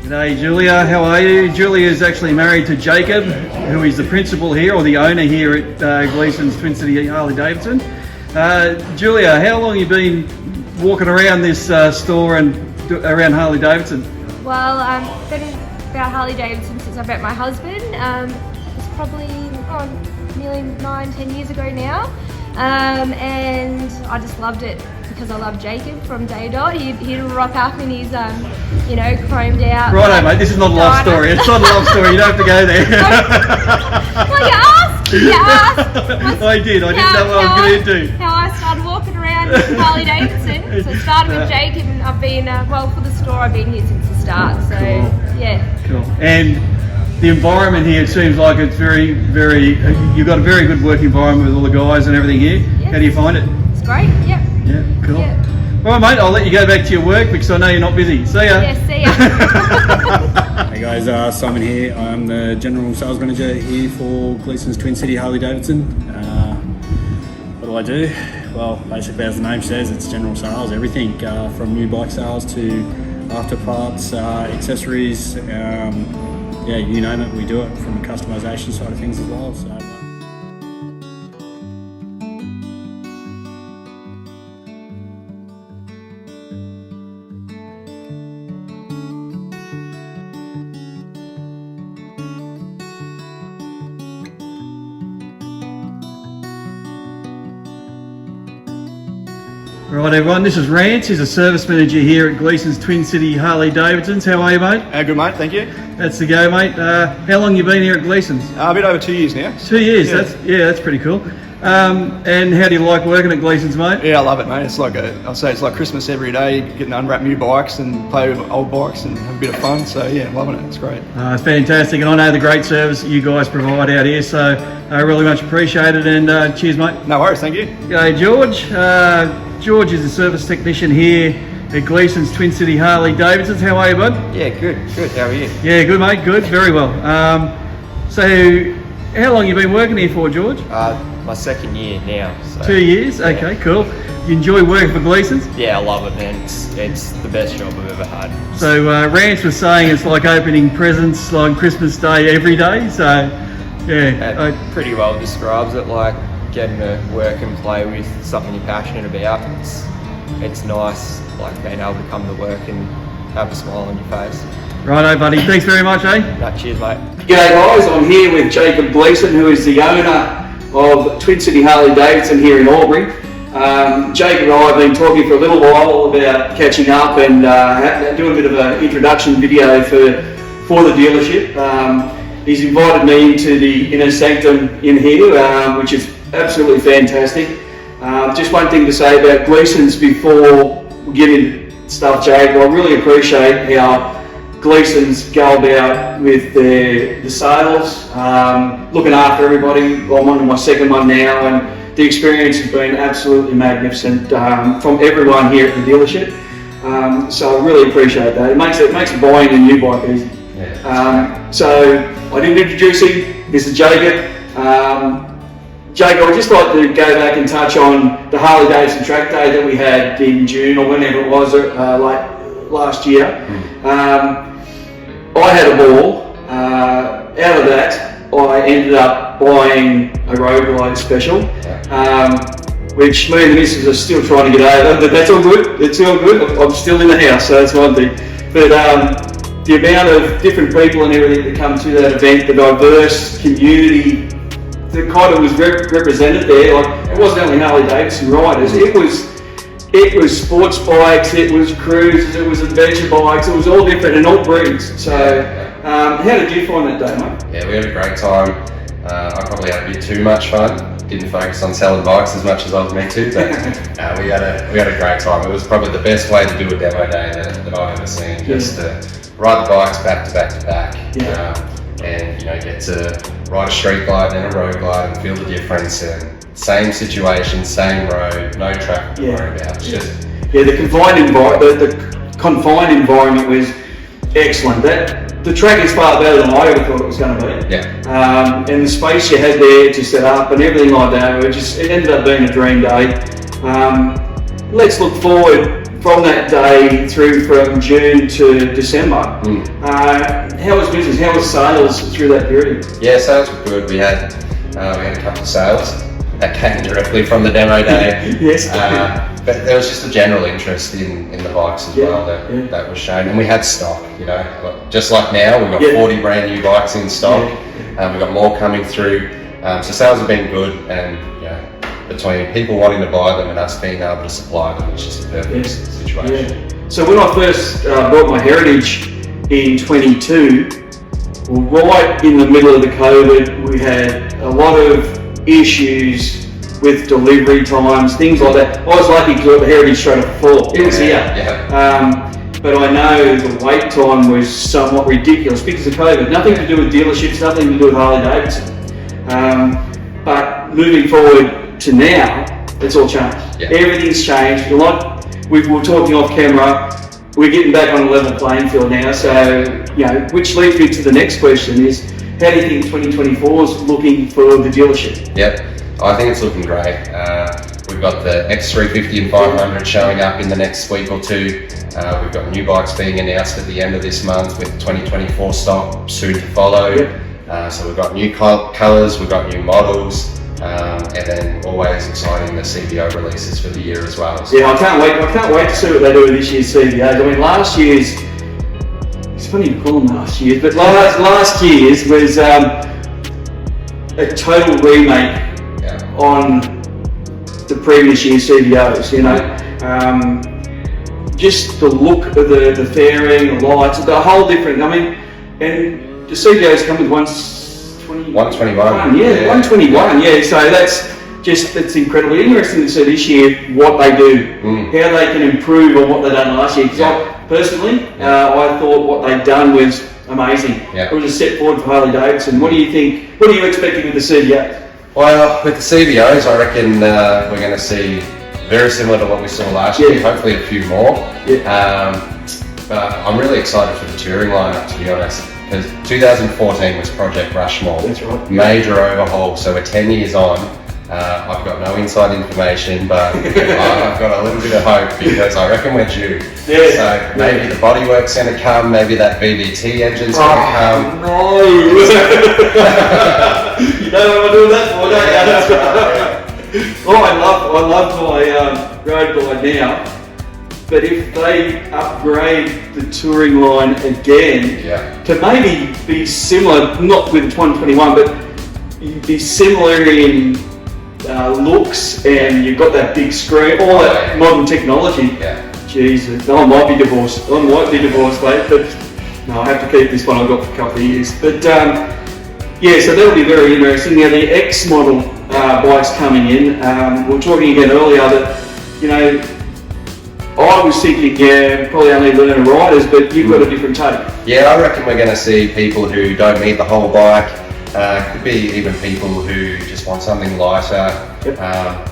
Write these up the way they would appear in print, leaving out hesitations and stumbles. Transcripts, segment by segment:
G'day Julia, how are you? Julia is actually married to Jacob, who is the principal here, or the owner here at Gleeson's Twin City Harley Davidson. Julia, how long have you been walking around this store and around Harley Davidson? Well, I've been about Harley Davidson since I met my husband. It's probably nearly 9-10 years ago now. And I just loved it because I love Jacob from day dot. He'd rock up in his, chromed out. Righto, mate. This is not a love story. It's not a love story. You don't have to go there. Well, you asked. I did. I didn't know what I was going to do. How I started walking around Harley Davidson. So it started with Jacob, and I've been for the store. I've been here since the start. So cool. Yeah. Cool. And the environment here, it seems like it's very, very. You've got a very good work environment with all the guys and everything here. Yes. How do you find it? It's great. Yep. Yeah. Cool. Yep. All right, mate. I'll let you go back to your work because I know you're not busy. See ya. Yeah. See ya. Hey guys, Simon here. I'm the General Sales Manager here for Gleeson's Twin City Harley Davidson. What do I do? Well, basically as the name says, it's general sales, everything from new bike sales to after parts, accessories, yeah, you name it, we do it from the customization side of things as well. So. Right, everyone, this is Rance. He's a service manager here at Gleeson's Twin City Harley Davidsons. How are you, mate? Good, mate, thank you. That's the go, mate. How long you been here at Gleeson's? A bit over 2 years now. 2 years, Yeah. that's pretty cool. And how do you like working at Gleeson's, mate? Yeah, I love it, mate. It's like I'll say it's like Christmas every day, getting to unwrap new bikes and play with old bikes and have a bit of fun. So yeah, I'm loving it. It's great. It's fantastic, and I know the great service that you guys provide out here, so I really much appreciate it, and cheers, mate. No worries, thank you. G'day, George. George is a service technician here at Gleeson's Twin City Harley Davidsons. How are you, bud? Yeah, good. How are you? Yeah, good, mate. Good, very well. So, how long you been working here for, George? My second year now. So, 2 years. yeah. Okay, cool. You enjoy working for Gleeson's? Yeah, I love it, man. It's the best job I've ever had. So, Rance was saying it's like opening presents on Christmas Day every day. So, yeah. It pretty well describes it, like getting to work and play with something you're passionate about. It's nice, like being able to come to work and have a smile on your face. Righto, buddy. Thanks very much, eh? No, cheers, mate. G'day guys, I'm here with Jacob Gleeson, who is the owner of Twin City Harley Davidson here in Albury. Jacob and I have been talking for a little while about catching up and doing a bit of an introduction video for the dealership. He's invited me into the inner sanctum in here, which is absolutely fantastic. Just one thing to say about Gleeson's before we get into stuff, Jacob. I really appreciate how Gleeson's go about with the sales, looking after everybody. I'm on to my second one now, and the experience has been absolutely magnificent from everyone here at the dealership. So I really appreciate that. It makes buying a new bike easy. So I didn't introduce him. This is Jacob. Jacob, I'd just like to go back and touch on the Harley Davidson track day that we had in June or whenever it was, like last year. I had a ball. Out of that, I ended up buying a road glide special, which me and the missus are still trying to get over, but that's all good. It's all good. I'm still in the house, so that's one thing. But the amount of different people and everything that come to that event, the diverse community that kind of was represented there, like it wasn't only Harley Davidson riders, it was sports bikes, it was cruisers, it was adventure bikes, it was all different and all breeds. So how did you find that day, mate? Yeah, we had a great time. I probably had a bit too much fun. Didn't focus on selling bikes as much as I was meant to, but we had a great time. It was probably the best way to do a demo day that I've ever seen. Just to ride the bikes back to back to back, and get to ride a street glide and a road glide and feel the difference. And same situation, same road, no traffic to worry about. It's just the confined environment was excellent. The track is far better than I ever thought it was going to be. And the space you had there to set up and everything like that, it ended up being a dream day. Let's look forward from that day through from June to December. How was business? How was sales through that period? Yeah, sales were good. We had a couple of sales that came directly from the demo day. Yes. But there was just a general interest in the bikes as well that was shown, and we had stock. You know, just like now, we've got 40 brand new bikes in stock. We've got more coming through. So sales have been good, and between people wanting to buy them and us being able to supply them, it's just a perfect situation. So when I first bought my Heritage in 22, right in the middle of the COVID, we had a lot of issues with delivery times, things like that. I was lucky because the Heritage straight off the floor. It was here. But I know the wait time was somewhat ridiculous because of COVID. Nothing to do with dealerships, nothing to do with Harley Davidson. But moving forward to now, it's all changed. Everything's changed. Like we were talking off camera, we're getting back on a level playing field now. So, which leads me to the next question is, how do you think 2024 is looking for the dealership? I think it's looking great. We've got the X350 and 500 showing up in the next week or two. We've got new bikes being announced at the end of this month with 2024 stock soon to follow. So we've got new colours, we've got new models, and then always exciting the CVO releases for the year as well. So I can't wait to see what they do with this year's CVOs. I mean, last year's, it's funny to call them last year's, but last year's was a total remake on the previous year's CVOs, just the look of the fairing, the lights, the whole different, and the CVOs come with 121. 121, so that's incredibly interesting to see this year what they do, how they can improve on what they done last year. Because personally, I thought what they'd done was amazing. It was a step forward for Harley Davidson. What do you think? What are you expecting with the CVOs? Well, with the CVOs, I reckon we're going to see very similar to what we saw last year, hopefully a few more. But I'm really excited for the touring lineup, to be honest, because 2014 was Project Rushmore. That's right. Major overhaul, so we're 10 years on. I've got no inside information, but I've got a little bit of hope because I reckon we're due. So maybe the bodywork's going to come, maybe that BBT engine's going to come. No! You know what I'm doing that for, don't you? That's right. I love my road glide now, but if they upgrade the touring line again to maybe be similar, not with the 121, but be similar in looks, and you've got that big screen, all that modern technology. Jesus, I might be divorced, mate, but no, I have to keep this one I've got for a couple of years. But so that'll be very interesting. Now the X model bikes coming in, we were talking again earlier that, I was thinking, probably only learner riders, but you've got a different take. I reckon we're going to see people who don't need the whole bike. Could be even people who just want something lighter.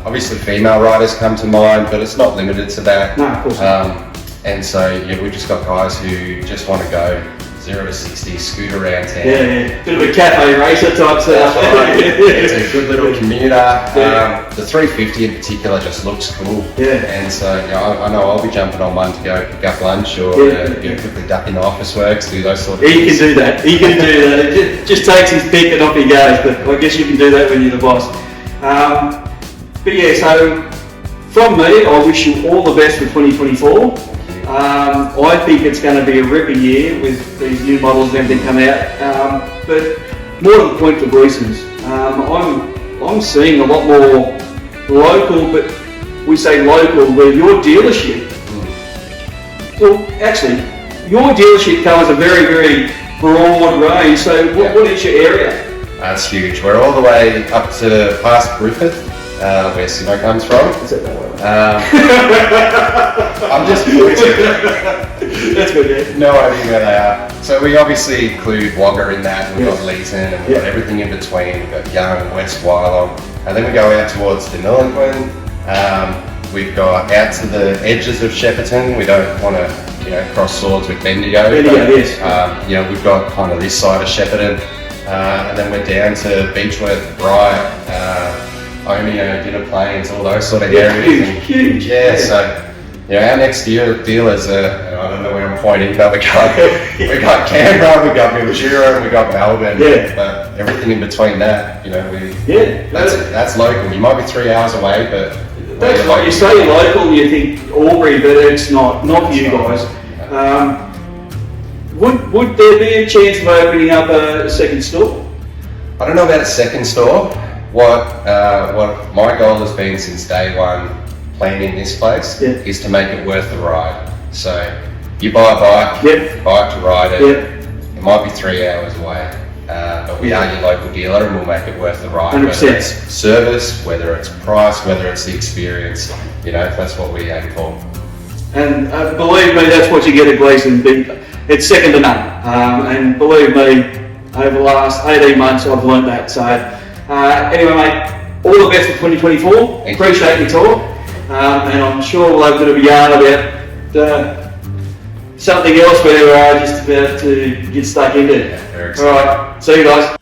Obviously female riders come to mind, but it's not limited to that. No, of course not. And so we've just got guys who just want to go 0 to 60, scoot around town. Bit of a cafe racer type stuff. It's a good little commuter. The 350 in particular just looks cool. And so I know I'll be jumping on one to go pick up lunch or quickly duck into office works, do those sort of things. He can do that. It just takes his pick and off he goes, but I guess you can do that when you're the boss. So from me, I wish you all the best for 2024. I think it's going to be a ripper year with these new models and everything come out. But more to the point for Gleeson's, I'm seeing a lot more local, but we say local, where your dealership, well actually, your dealership covers a very, very broad range. So what is your area? That's huge. We're all the way up to past Griffith, where Simo comes from. Is it that way? I'm just pointing. That's good, No idea where they are. So we obviously include Wagga in that. We've got Gleeson, and we've got everything in between. We've got Young and West Wyalong, and then we go out towards Deniliquin. We've got out to the edges of Shepparton. We don't want to, cross swords with Bendigo. We've got kind of this side of Shepparton, and then we're down to Beechworth, Bright, Omeo, Dinner Plains, all those sort of areas. Huge. So Our next deal is, I don't know where I'm pointing, but we got Canberra, we got Mildura, and we got Melbourne. Yeah. But everything in between that, Yeah. that's local. You might be 3 hours away, but That's what you say local, you think Albury, but it's not for you guys. Would there be a chance of opening up a second store? I don't know about a second store. What my goal has been since day one, planning this place, is to make it worth the ride. So you buy a bike, buy it to ride it. It might be 3 hours away, but we are your local dealer, and we'll make it worth the ride. 100%. Whether it's service, whether it's price, whether it's the experience, that's what we aim for. And believe me, that's what you get at Gleeson. It's second to none. And believe me, over the last 18 months, I've learned that. So anyway, mate, all the best for 2024. Appreciate your talk. And I'm sure we'll have a bit of a yarn about something else we're just about to get stuck into. Very All right, see you guys.